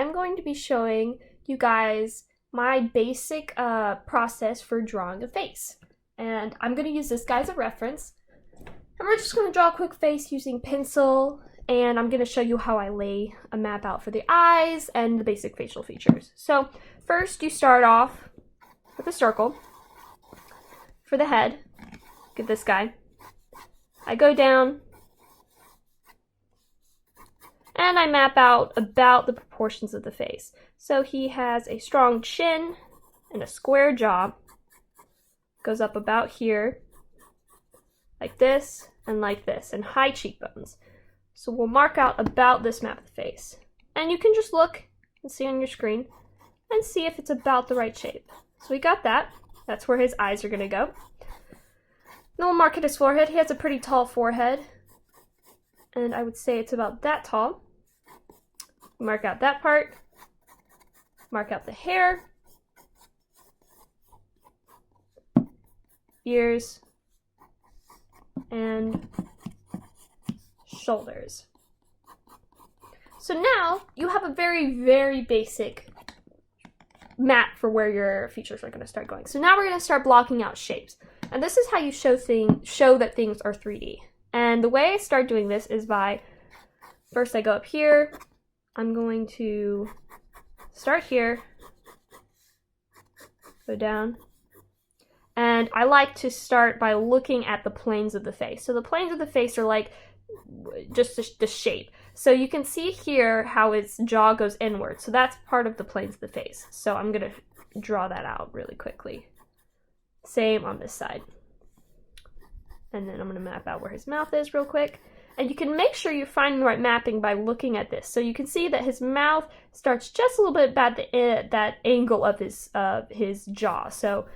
I'm going to be showing you guys my basic process for drawing a face. And I'm going to use this guy as a reference. And we're just going to draw a quick face using pencil, and I'm going to show you how I lay a map out for the eyes and the basic facial features. So first you start off with a circle for the head. Get this guy. I go down and I map out about the proportions of the face. So he has a strong chin and a square jaw. Goes up about here, like this and high cheekbones. So we'll mark out about this map of the face. And you can just look and see on your screen and see if it's about the right shape. So we got that. That's where his eyes are going to go. Then we'll mark at his forehead. He has a pretty tall forehead, and I would say it's about that tall. Mark out that part. Mark out the hair, ears, and shoulders. So now you have a very, very basic map for where your features are going to start going. So now we're going to start blocking out shapes. And this is how you show that things are 3D. And the way I start doing this is by, first I go up here. I'm going to start here, go down. And I like to start by looking at the planes of the face. So the planes of the face are like just the shape. So you can see here how its jaw goes inward. So that's part of the planes of the face. So I'm going to draw that out really quickly. Same on this side. And then I'm going to map out where his mouth is real quick. And you can make sure you find the right mapping by looking at this. So you can see that his mouth starts just a little bit about that angle of his jaw. So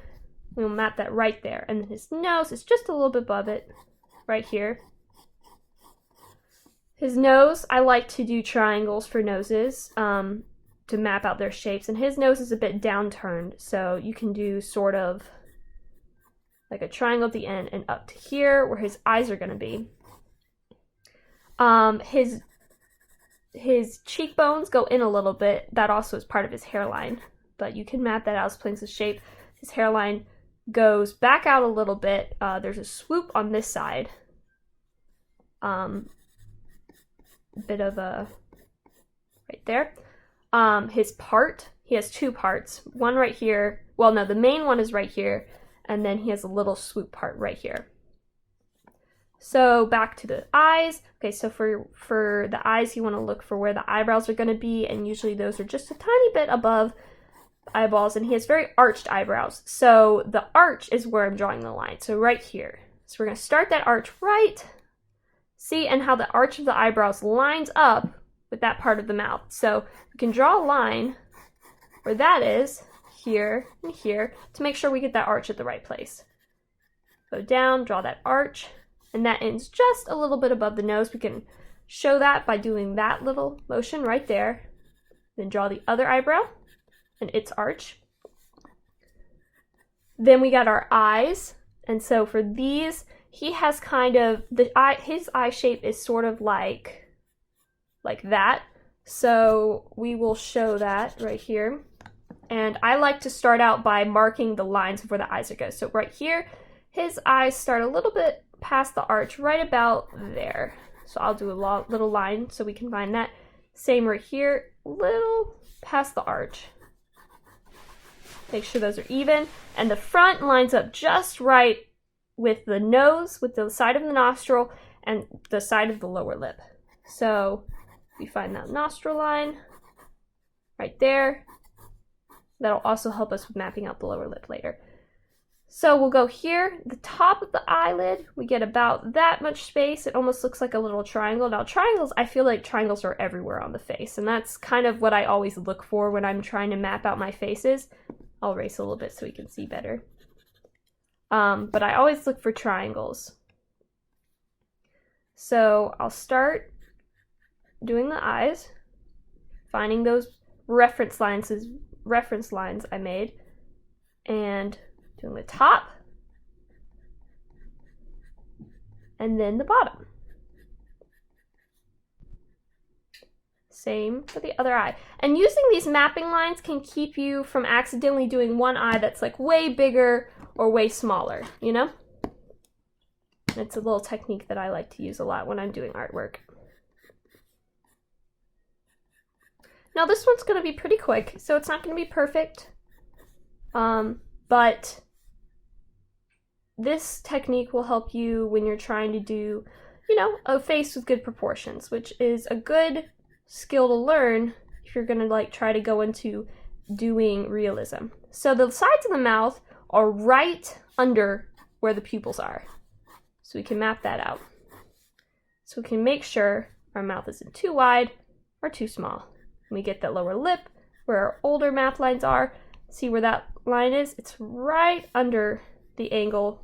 we'll map that right there. And then his nose is just a little bit above it, right here. His nose, I like to do triangles for noses to map out their shapes. And his nose is a bit downturned, so you can do sort of like a triangle at the end and up to here where his eyes are going to be. His cheekbones go in a little bit. That also is part of his hairline, but you can map that out as planes of shape. His hairline goes back out a little bit. There's a swoop on this side. Bit of a right there. His part, he has two parts. One right here. Well, no, the main one is right here, and then he has a little swoop part right here. So back to the eyes. Okay, so for the eyes, you want to look for where the eyebrows are going to be, and usually those are just a tiny bit above eyeballs, and he has very arched eyebrows. So the arch is where I'm drawing the line. So right here. So we're going to start that arch right. See, and how the arch of the eyebrows lines up with that part of the mouth. So we can draw a line where that is, here and here, to make sure we get that arch at the right place. Go down, draw that arch. And that ends just a little bit above the nose. We can show that by doing that little motion right there. Then draw the other eyebrow and its arch. Then we got our eyes. And so for these, he has kind of, his eye shape is sort of like that. So we will show that right here. And I like to start out by marking the lines of where the eyes are going. So right here, his eyes start a little bit past the arch, right about there. So I'll do a little line so we can find that. Same right here, little past the arch. Make sure those are even. And the front lines up just right with the nose, with the side of the nostril, and the side of the lower lip. So we find that nostril line right there. That'll also help us with mapping out the lower lip later. So we'll go here, the top of the eyelid, we get about that much space. It almost looks like a little triangle. Now triangles, I feel like triangles are everywhere on the face, and that's kind of what I always look for when I'm trying to map out my faces. I'll erase a little bit so we can see better. But I always look for triangles. So I'll start doing the eyes, finding those reference lines I made, and doing the top, and then the bottom. Same for the other eye. And using these mapping lines can keep you from accidentally doing one eye that's like way bigger or way smaller, you know? It's a little technique that I like to use a lot when I'm doing artwork. Now this one's going to be pretty quick, so it's not going to be perfect. But this technique will help you when you're trying to do, you know, a face with good proportions, which is a good skill to learn if you're gonna like try to go into doing realism. So the sides of the mouth are right under where the pupils are. So we can map that out. So we can make sure our mouth isn't too wide or too small. When we get that lower lip where our older mouth lines are, see where that line is? It's right under the angle.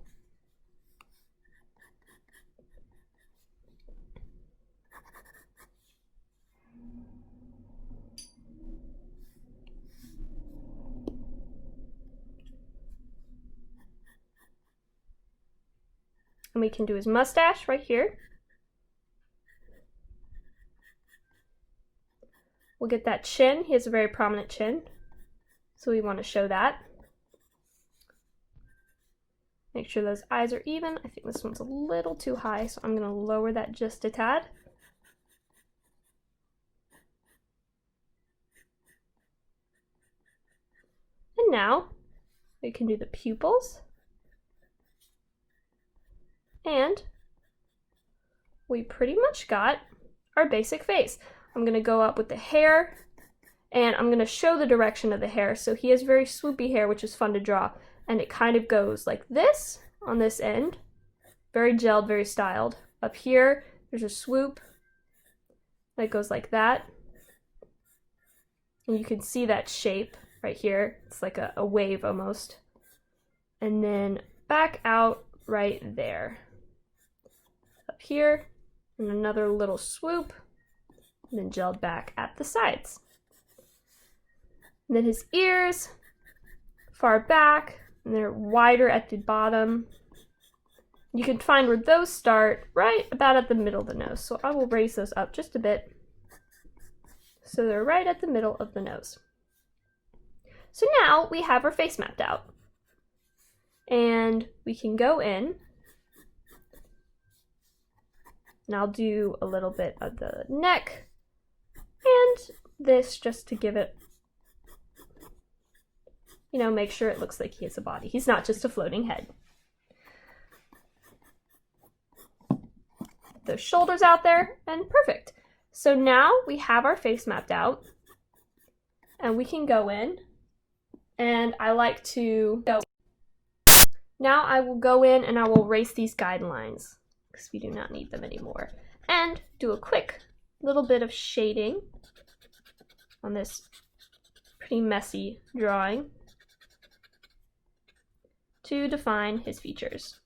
And we can do his mustache right here. We'll get that chin. He has a very prominent chin, so we want to show that. Make sure those eyes are even. I think this one's a little too high, so I'm going to lower that just a tad. And now we can do the pupils. And we pretty much got our basic face. I'm going to go up with the hair, and I'm going to show the direction of the hair. So he has very swoopy hair, which is fun to draw, and it kind of goes like this on this end. Very gelled, very styled. Up here, there's a swoop that goes like that. And you can see that shape right here. It's like a wave almost. And then back out right there. Up here, and another little swoop, and then gelled back at the sides. And then his ears, far back, and they're wider at the bottom. You can find where those start right about at the middle of the nose. So I will raise those up just a bit. So they're right at the middle of the nose. So now we have our face mapped out. And we can go in. And I'll do a little bit of the neck and this just to give it, you know, make sure it looks like he has a body. He's not just a floating head. Those shoulders out there, and perfect. So now we have our face mapped out, and we can go in, and I like to go. Now I will go in and I will erase these guidelines, because we do not need them anymore, and do a quick little bit of shading on this pretty messy drawing to define his features.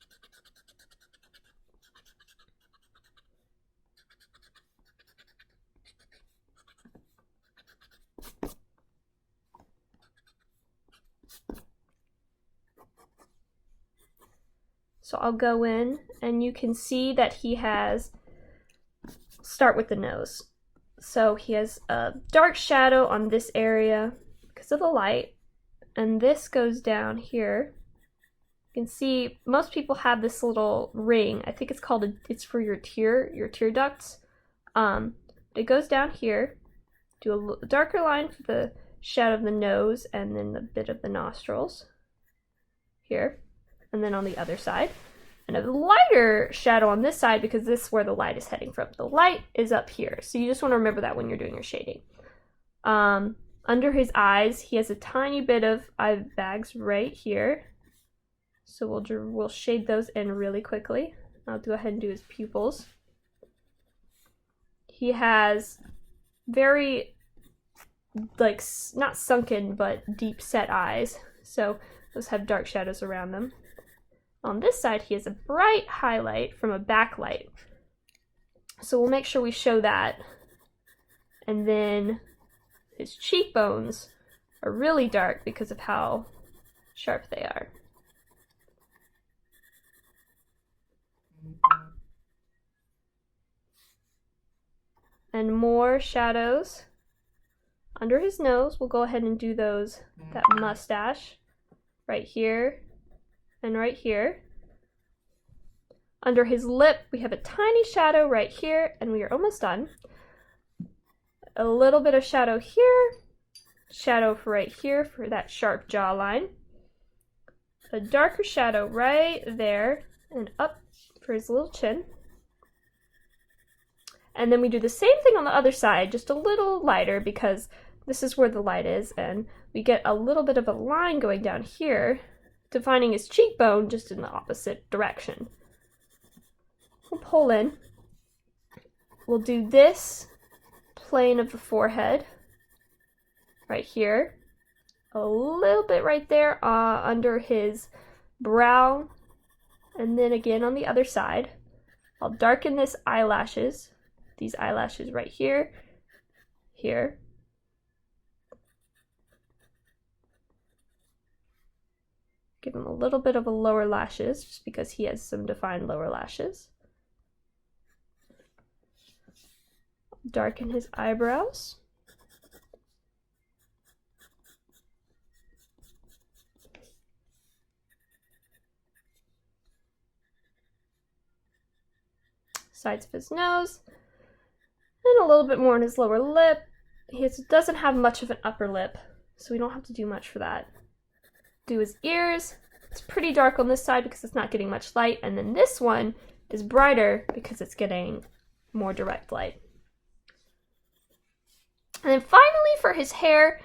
So I'll go in and you can see that he has, start with the nose. So he has a dark shadow on this area because of the light, and this goes down here. You can see most people have this little ring. I think it's called it's for your tear ducts. It goes down here. Do a darker line for the shadow of the nose and then the bit of the nostrils here. And then on the other side, and a lighter shadow on this side because this is where the light is heading from. The light is up here, so you just want to remember that when you're doing your shading. Under his eyes, he has a tiny bit of eye bags right here, so we'll shade those in really quickly. I'll go ahead and do his pupils. He has very, like, not sunken, but deep set eyes, so those have dark shadows around them. On this side, he has a bright highlight from a backlight. So we'll make sure we show that. And then his cheekbones are really dark because of how sharp they are. and more shadows under his nose. We'll go ahead and do those, that mustache right here and right here. Under his lip, we have a tiny shadow right here, and we are almost done. A little bit of shadow here, shadow for right here for that sharp jawline. A darker shadow right there and up for his little chin. And then we do the same thing on the other side, just a little lighter because this is where the light is, and we get a little bit of a line going down here, defining his cheekbone just in the opposite direction. We'll pull in. We'll do this plane of the forehead right here, a little bit right there under his brow, and then again on the other side. I'll darken these eyelashes right here, here. Give him a little bit of a lower lashes just because he has some defined lower lashes. Darken his eyebrows. Sides of his nose. And a little bit more on his lower lip. He doesn't have much of an upper lip, so we don't have to do much for that. Do his ears. It's pretty dark on this side because it's not getting much light, and then this one is brighter because it's getting more direct light. And then finally for his hair,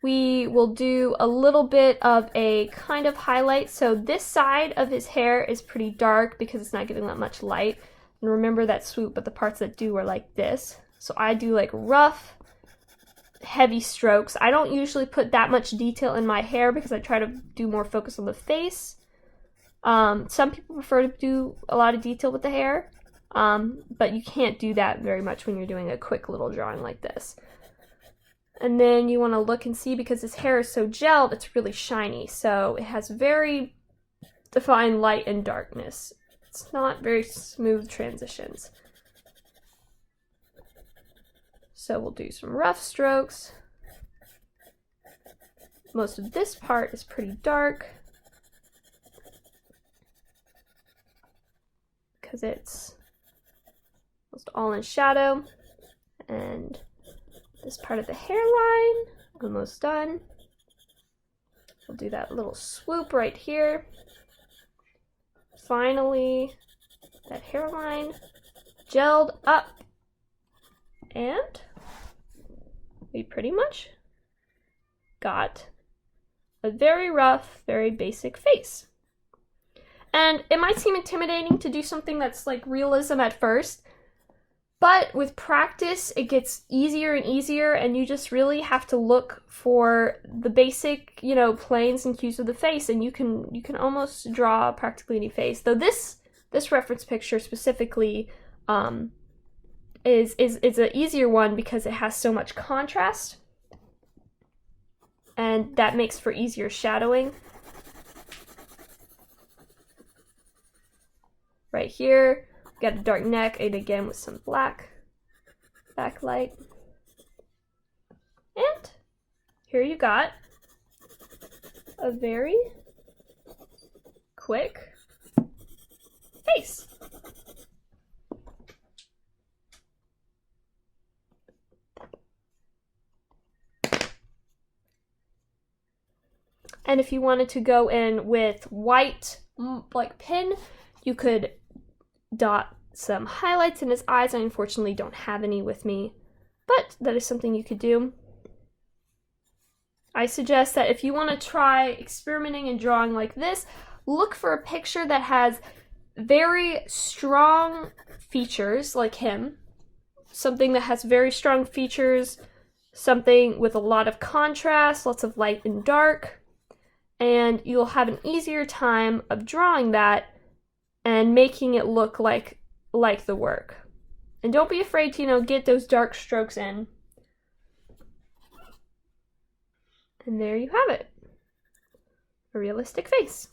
we will do a little bit of a kind of highlight. So this side of his hair is pretty dark because it's not getting that much light. And remember that swoop, but the parts that do are like this. So I do like rough, heavy strokes. I don't usually put that much detail in my hair because I try to do more focus on the face. Some people prefer to do a lot of detail with the hair, but you can't do that very much when you're doing a quick little drawing like this. And then you want to look and see, because his hair is so gelled, it's really shiny. So it has very defined light and darkness. It's not very smooth transitions. So we'll do some rough strokes. Most of this part is pretty dark because it's almost all in shadow. And this part of the hairline, almost done. We'll do that little swoop right here. Finally, that hairline gelled up. And we pretty much got a very rough, very basic face. And it might seem intimidating to do something that's like realism at first, but with practice, it gets easier and easier, and you just really have to look for the basic, planes and cues of the face, and you can almost draw practically any face. Though this reference picture specifically is an easier one because it has so much contrast, and that makes for easier shadowing. Right here, got a dark neck, and again with some black backlight. And here you got a very quick face. And if you wanted to go in with white, like pen, you could dot some highlights in his eyes. I unfortunately don't have any with me, but that is something you could do. I suggest that if you want to try experimenting and drawing like this, look for a picture that has very strong features like him, something that has very strong features, something with a lot of contrast, lots of light and dark, and you'll have an easier time of drawing that and making it look like the work. And don't be afraid to, get those dark strokes in. And there you have it. A realistic face.